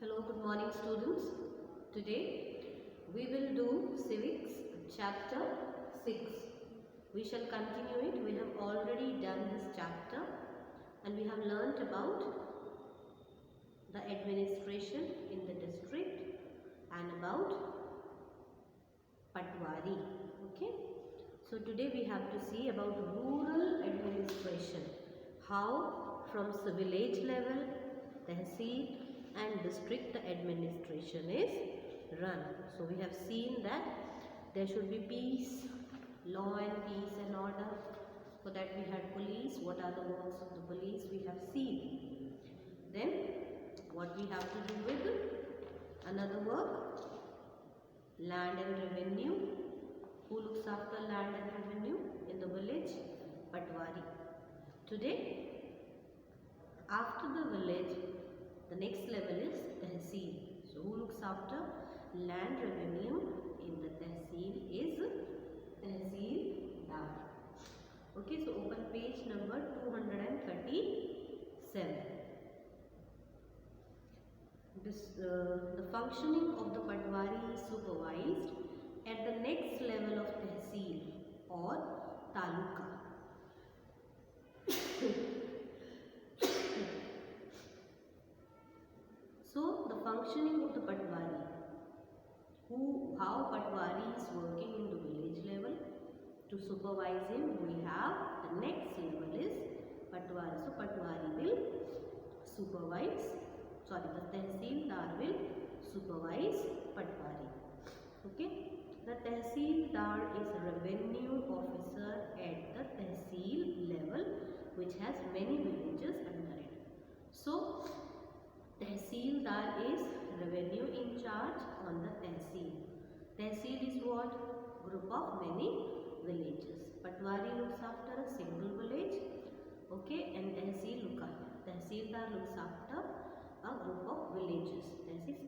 Hello, good morning students. Today we will do civics chapter 6. We shall continue it. We have already done this chapter and we have learnt about the administration in the district and about Patwari. Okay. So today we have to see about rural administration. How from village level, tehsil and district the administration is run. So we have seen that there should be peace, law and peace and order. For that we had police. What are the works of the police? We have seen. Then what we have to do with another work, land and revenue. Who looks after land and revenue in the village? Patwari. Today, after the village, the next level is tehsil. So who looks after land revenue in the tehsil is tehsildar. Okay, so open page number 237. The functioning of the Patwari is supervised at the next level of tehsil or taluka. So the functioning of the Patwari, how Patwari is working in the village level. To supervise him, we have the next level is Patwari. So Patwari will supervise, the tehsildar will supervise Patwari. Okay. The tehsildar is a revenue officer at the tehsil level which has many villages under it. So tehsildar is revenue in charge on the tehsil. Tehsil is what? Group of many villages. Patwari looks after a single village. Okay, and tehsildar looks after a group of villages.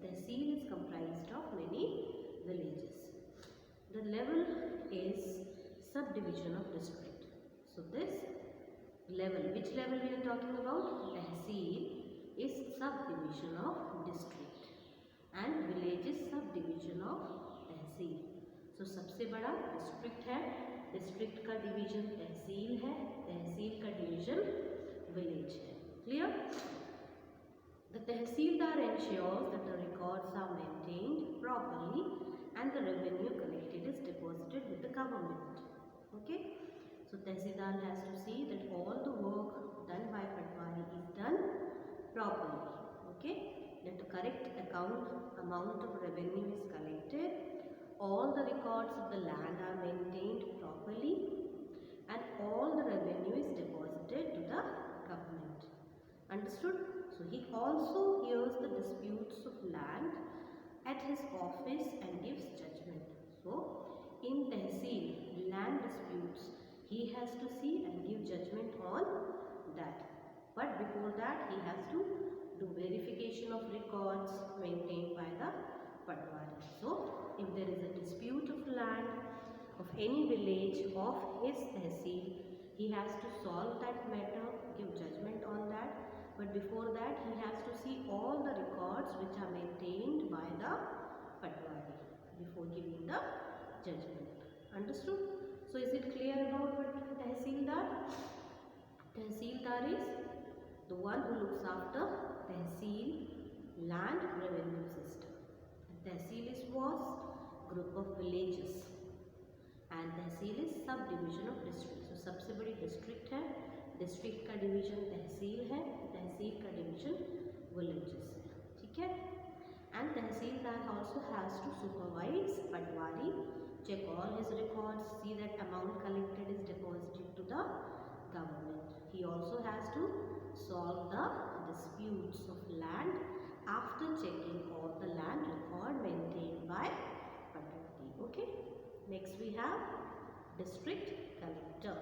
Tehsil is comprised of many villages. The level is subdivision of district. So this level, which level we are talking about? Tehsil is subdivision of district and village is subdivision of tehsil. So सबसे बड़ा district है, district का division tehsil है, tehsil का division village है. Clear? The tehsildar ensures that the records are maintained properly and the revenue collected is deposited with the government. Okay? So tehsildar has to see that all the work done by Patwari is done properly. Okay? That the correct amount of revenue is collected, all the records of the land are maintained properly and all the revenue is deposited to the government. Understood? So he also hears the disputes of land at his office and gives judgment. So in tehsil, land disputes, he has to see and give judgment on that. But before that, he has to do verification of records maintained by the Patwari. So, if there is a dispute of land of any village of his tehsil, he has to solve that matter, give judgment on that. But before that, he has to see all the records which are maintained by the Patwari before giving the judgment. Understood? So, is it clear about what tehsildar? Tehsildar is the one who looks after tehsil land revenue system. Tehsil is was group of villages and tehsil is subdivision of district. So सबसे बड़ी district है, district का division tehsil है, tehsil का division villages है. ठीक है? And tehsildar also has to supervise Patwari, check all his records, see that amount collected is deposited to the government. He also has to solve the disputes of land after checking all the land record maintained by Patwari. Okay. Next we have district collector.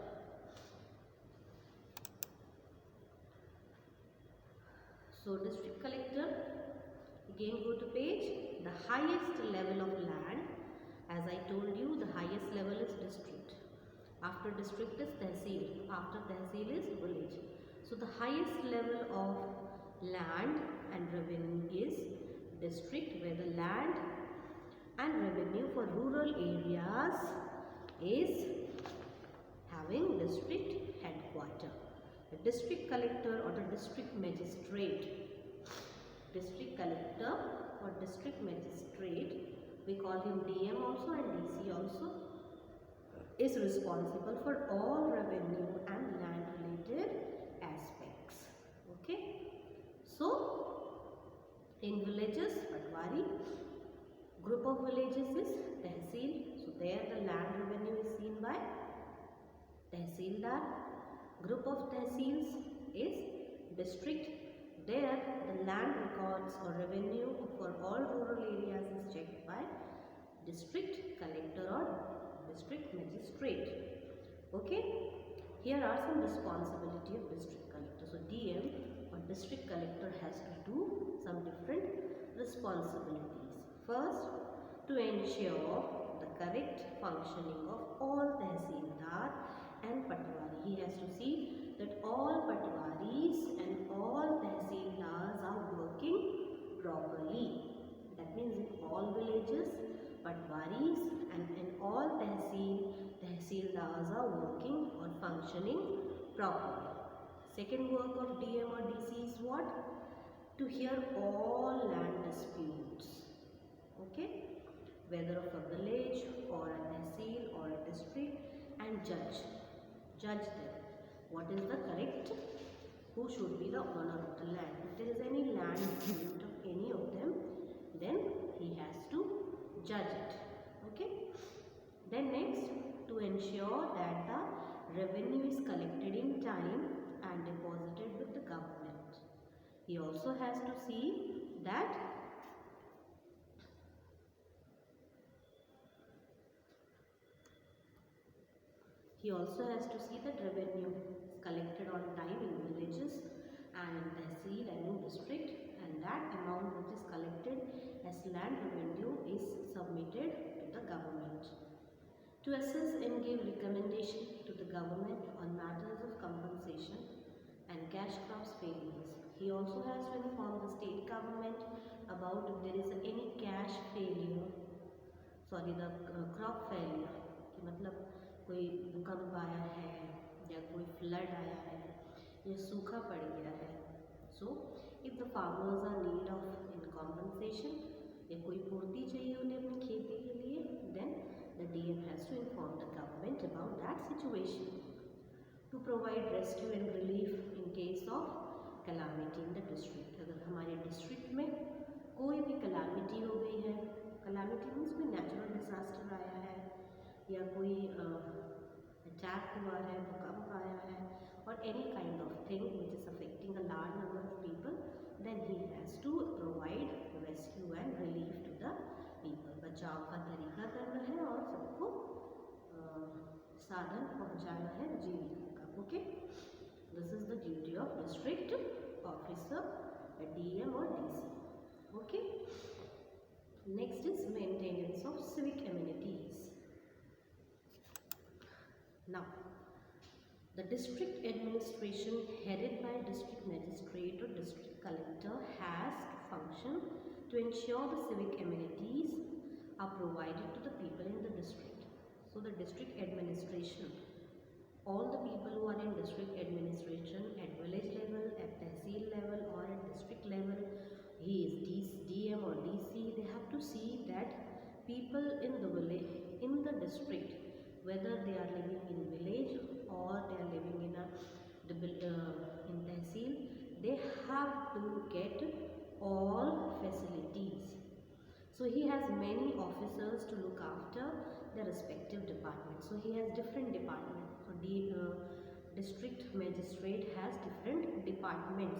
So district collector, again go to page. The highest level of land, as I told you, the highest level is district. After district is tehsil. After tehsil is village. So the highest level of land and revenue is district where the land and revenue for rural areas is having district headquarter. The district collector or the district collector or district magistrate, we call him DM also and DC also, is responsible for all revenue and land related aspects. Okay. So, in villages, Patwari, group of villages is Tehsil. So, there the land revenue is seen by Tehsildar. Group of Tehsils is district. There the land records or revenue for all rural areas is checked by district collector or district magistrate. Okay. Here are some responsibility of district collector. So, DM or district collector has to do some different responsibilities. First, to ensure the correct functioning of all Tehsildar and Patwari. He has to see that all Patwaris and all Tehsildars are working properly. That means in all villages, Patwaris and in all Tehsildars are working or functioning properly. Second work of DM or DC is what? To hear all land disputes. Okay? Whether of a village or a tehsil or a district, and judge them. What is the correct? Who should be the owner of the land? If there is any land dispute of any of them, then he has to judge it. Okay. Then next, to ensure that the revenue is collected in time and deposited with the government. He also has to see that revenue is collected on time in villages and in tehsil and in district, and that amount which is collected as land revenue is submitted to the government. To assess and give recommendation to the government on matters of compensation and cash crops failures. He also has to inform the state government about if there is any cash failure, crop failure, मतलब कोई भूकंप आया है या कोई flood आया है या सूखा पड़ गया है. So, if the farmers are need of in compensation या कोई पूर्ति चाहिए उन्हें अपनी खेती के लिए, then the DM has to inform the government about that situation. To provide rescue and relief in case of calamity in the district. अगर हमारे डिस्ट्रिक्ट में कोई भी calamity हो गई है, calamity means कोई natural disaster आया है या कोई अटैक हुआ है, भूकंप आया है, or any kind of thing which is affecting a large number of people, then he has to provide rescue and relief to the people. बचाव का तरीका करना है और सबको साधन पहुंचाना है जीविका का. Okay, this is the duty of district officer, a DM or DC. Okay, next is maintenance of civic amenities. Now, the district administration headed by district magistrate or district collector has to function to ensure the civic amenities are provided to the people in the district. So, the district administration, all the people who are in district administration at village level, at tehsil level or at district level, he is DM or DC, they have to see that people in the village, in the district, whether they are living in village or they are living in tehsil, they have to get all facilities. So he has many officers to look after their respective departments. So he has different departments. So district magistrate has different departments